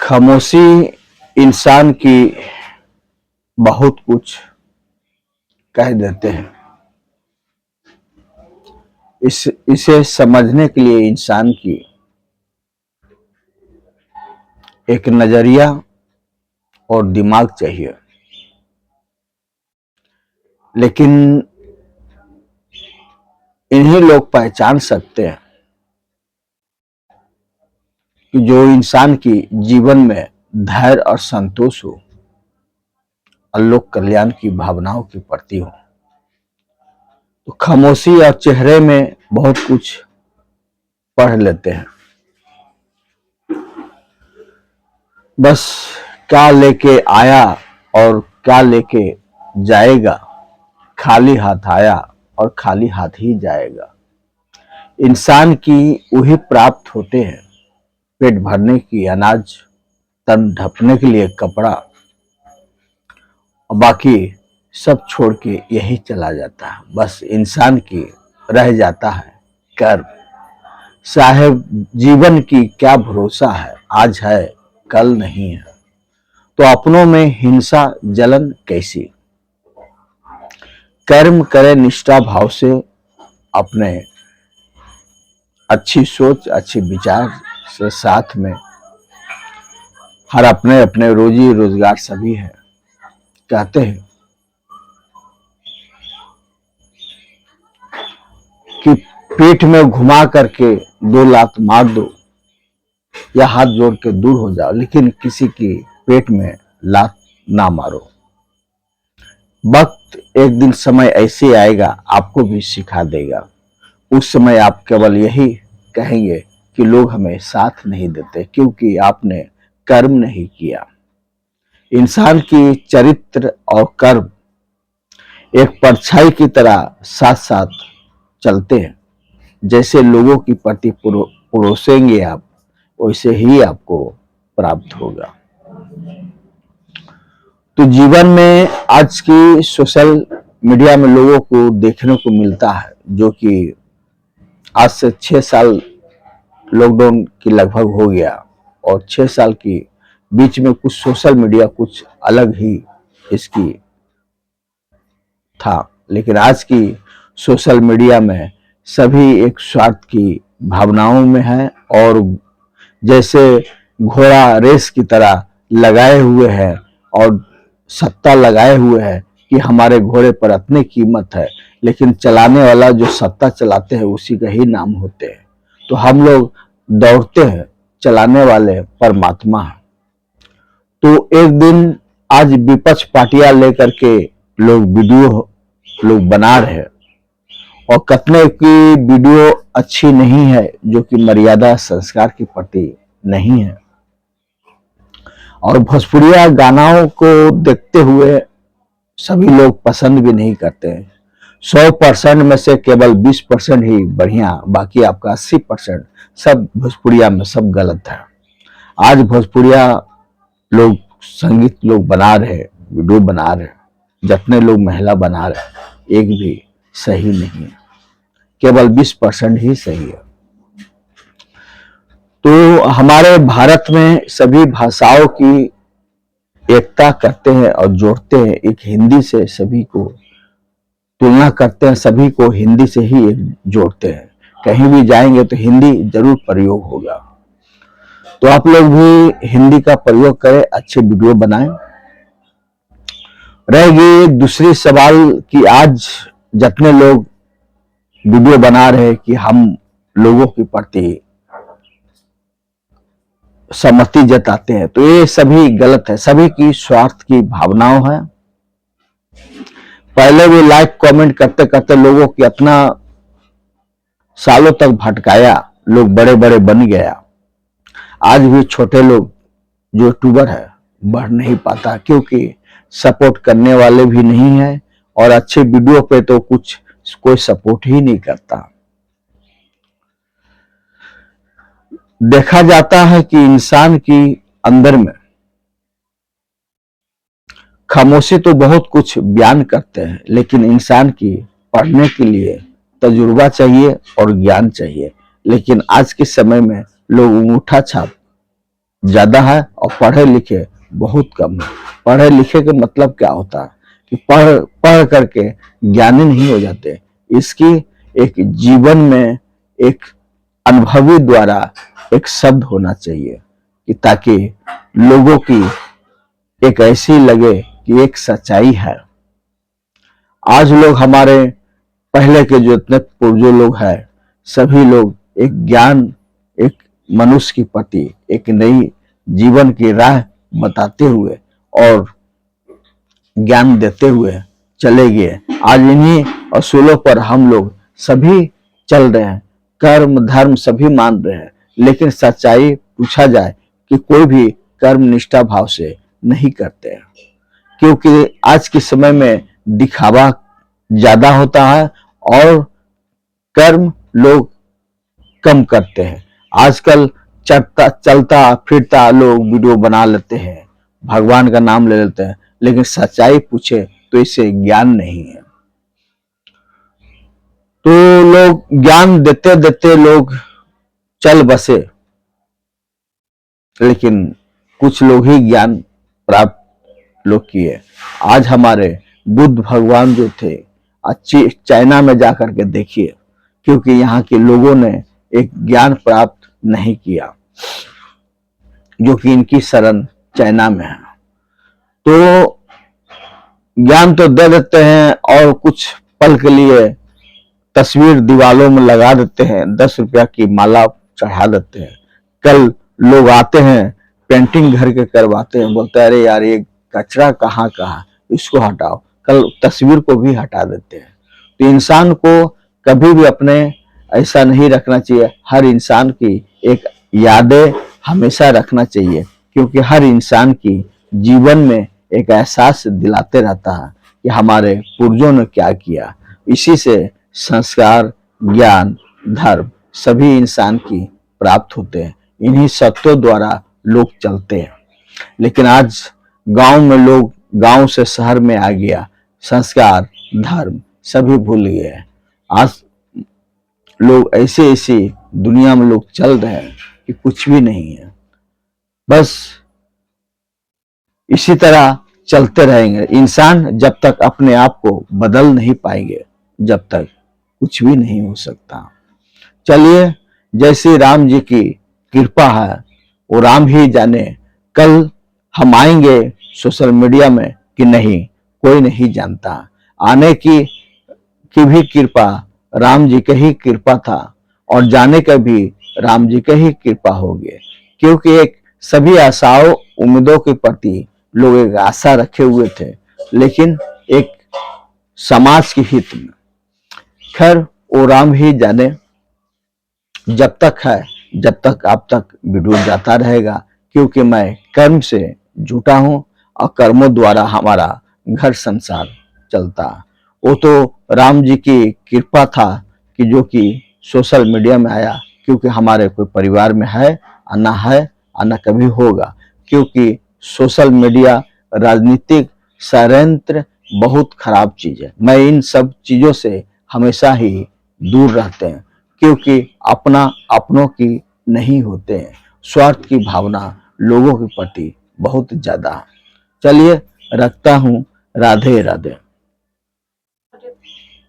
खामोशी इंसान की बहुत कुछ कह देते हैं। इसे समझने के लिए इंसान की एक नजरिया और दिमाग चाहिए, लेकिन इन्हीं लोग पहचान सकते हैं कि जो इंसान की जीवन में धैर्य और संतोष हो और लोक कल्याण की भावनाओं की प्रति हो। तो खामोशी और चेहरे में बहुत कुछ पढ़ लेते हैं। बस क्या लेके आया और क्या लेके जाएगा, खाली हाथ आया और खाली हाथ ही जाएगा। इंसान की वही प्राप्त होते हैं, पेट भरने की अनाज, तन ढकने के लिए कपड़ा, और बाकी सब छोड़ के यही चला जाता है। बस इंसान की रह जाता है कर्म। साहेब जीवन की क्या भरोसा है, आज है कल नहीं है। तो अपनों में हिंसा जलन कैसी। कर्म करे निष्ठा भाव से, अपने अच्छी सोच अच्छी विचार से साथ में हर अपने अपने रोजी रोजगार सभी है। कहते हैं कि पीठ में घुमा करके 2 लात मार दो या हाथ जोड़ के दूर हो जाओ, लेकिन किसी की पेट में लात ना मारो। वक्त एक दिन समय ऐसे आएगा, आपको भी सिखा देगा। उस समय आप केवल यही कहेंगे कि लोग हमें साथ नहीं देते, क्योंकि आपने कर्म नहीं किया। इंसान की चरित्र और कर्म एक परछाई की तरह साथ साथ चलते हैं। जैसे लोगों की प्रति परोसेंगे आप, वैसे ही आपको प्राप्त होगा। तो जीवन में आज की सोशल मीडिया में लोगों को देखने को मिलता है, जो कि आज से 6 साल लॉकडाउन की लगभग हो गया, और 6 साल की बीच में कुछ सोशल मीडिया कुछ अलग ही इसकी था। लेकिन आज की सोशल मीडिया में सभी एक स्वार्थ की भावनाओं में है, और जैसे घोड़ा रेस की तरह लगाए हुए हैं और सत्ता लगाए हुए हैं कि हमारे घोड़े पर इतनी कीमत है, लेकिन चलाने वाला जो सत्ता चलाते हैं उसी का ही नाम होते हैं। तो हम लोग दौड़ते हैं, चलाने वाले परमात्मा है। तो एक दिन आज विपक्ष पार्टियां लेकर के वीडियो लोग बना रहे हैं, और कितने की वीडियो अच्छी नहीं है, जो कि मर्यादा संस्कार के प्रति नहीं है। और भोजपुरिया गानाओं को देखते हुए सभी लोग पसंद भी नहीं करते हैं। 100% में से केवल 20% ही बढ़िया, बाकी आपका 80% सब भोजपुरिया में सब गलत है। आज भोजपुरिया लोग संगीत लोग बना रहे, वीडियो बना रहे, जितने लोग महिला बना रहे, एक भी सही नहीं है, केवल 20% ही सही है। तो हमारे भारत में सभी भाषाओं की एकता करते हैं और जोड़ते हैं। एक हिंदी से सभी को तुलना करते हैं, सभी को हिंदी से ही एक जोड़ते हैं। कहीं भी जाएंगे तो हिंदी जरूर प्रयोग होगा। तो आप लोग भी हिंदी का प्रयोग करें, अच्छे वीडियो बनाएं। रहेगी दूसरी सवाल कि आज जितने लोग वीडियो बना रहे हैं कि हम लोगों के प्रति सहमति जताते हैं, तो ये सभी गलत है। सभी की स्वार्थ की भावनाओं है। पहले भी लाइक कमेंट करते करते लोगों की इतना सालों तक भटकाया, लोग बड़े बड़े बन गया। आज भी छोटे लोग जो यूट्यूबर है बढ़ नहीं पाता, क्योंकि सपोर्ट करने वाले भी नहीं है, और अच्छे वीडियो पे तो कुछ कोई सपोर्ट ही नहीं करता। देखा जाता है कि इंसान की अंदर में खामोशी तो बहुत कुछ बयान करते हैं, लेकिन इंसान की पढ़ने के लिए तजुर्बा चाहिए और ज्ञान चाहिए। लेकिन आज के समय में लोग अंगूठा छाप ज्यादा है और पढ़े लिखे बहुत कम है। पढ़े लिखे का मतलब क्या होता है कि पढ़ पढ़ करके ज्ञानी नहीं हो जाते। इसकी एक जीवन में एक अनुभवी द्वारा एक शब्द होना चाहिए कि ताकि लोगों की एक ऐसी लगे कि एक सच्चाई है। आज लोग हमारे पहले के जो इतने पूर्वजों लोग हैं, सभी लोग एक ज्ञान, एक मनुष्य के प्रति एक नई जीवन की राह बताते हुए और ज्ञान देते हुए चले गए। आज इन्हीं असूलों पर हम लोग सभी चल रहे हैं, कर्म धर्म सभी मान रहे हैं, लेकिन सच्चाई पूछा जाए कि कोई भी कर्म निष्ठा भाव से नहीं करते हैं, क्योंकि आज के समय में दिखावा ज्यादा होता है और कर्म लोग कम करते हैं। आजकल चलता फिरता लोग वीडियो बना लेते हैं, भगवान का नाम ले लेते हैं, लेकिन सच्चाई पूछे तो इसे ज्ञान नहीं है। तो लोग ज्ञान देते देते लोग चल बसे, लेकिन कुछ लोग ही ज्ञान प्राप्त लोग किए। आज हमारे बुद्ध भगवान जो थे, अच्छी चाइना में जाकर के देखिए, क्योंकि यहाँ के लोगों ने एक ज्ञान प्राप्त नहीं किया, जो कि इनकी शरण चाइना में है। तो ज्ञान तो दे देते हैं और कुछ पल के लिए तस्वीर दीवालों में लगा देते हैं, 10 रुपया की माला चढ़ा देते हैं। कल लोग आते हैं, पेंटिंग घर के करवाते हैं, बोलते हैं अरे यार ये कचरा कहाँ कहाँ, इसको हटाओ। कल तस्वीर को भी हटा देते हैं। तो इंसान को कभी भी अपने ऐसा नहीं रखना चाहिए। हर इंसान की एक यादें हमेशा रखना चाहिए, क्योंकि हर इंसान की जीवन में एक एहसास दिलाते रहता है कि हमारे पूर्वजों ने क्या किया। इसी से संस्कार, ज्ञान, धर्म सभी इंसान की प्राप्त होते हैं। इन्हीं सत्यों द्वारा लोग चलते हैं। लेकिन आज गांव में लोग गांव से शहर में आ गया, संस्कार धर्म सभी भूल गए हैं। आज लोग ऐसे ऐसे दुनिया में लोग चल रहे हैं कि कुछ भी नहीं है। बस इसी तरह चलते रहेंगे। इंसान जब तक अपने आप को बदल नहीं पाएंगे, जब तक कुछ भी नहीं हो सकता। चलिए, जैसे राम जी की कृपा है वो राम ही जाने। कल हम आएंगे सोशल मीडिया में कि नहीं, कोई नहीं जानता। आने की भी कृपा राम जी के ही कृपा था और जाने का भी राम जी के ही कृपा होगी, क्योंकि एक सभी आशाओं उम्मीदों के प्रति लोग एक आशा रखे हुए थे, लेकिन एक समाज के हित में। खैर वो राम ही जाने। जब तक है, जब तक आप तक वीडियो जाता रहेगा, क्योंकि मैं कर्म से जुटा हूं और कर्मों द्वारा हमारा घर संसार चलता। वो तो राम जी की कृपा था कि जो कि सोशल मीडिया में आया, क्योंकि हमारे कोई परिवार में है आना है आना कभी होगा। क्योंकि सोशल मीडिया राजनीतिक षड्यंत्र बहुत खराब चीज है। मैं इन सब चीजों से हमेशा ही दूर रहते हैं, क्योंकि अपना अपनों की नहीं होते हैं। स्वार्थ की भावना लोगों के प्रति बहुत ज्यादा है। चलिए रखता हूँ, राधे राधे।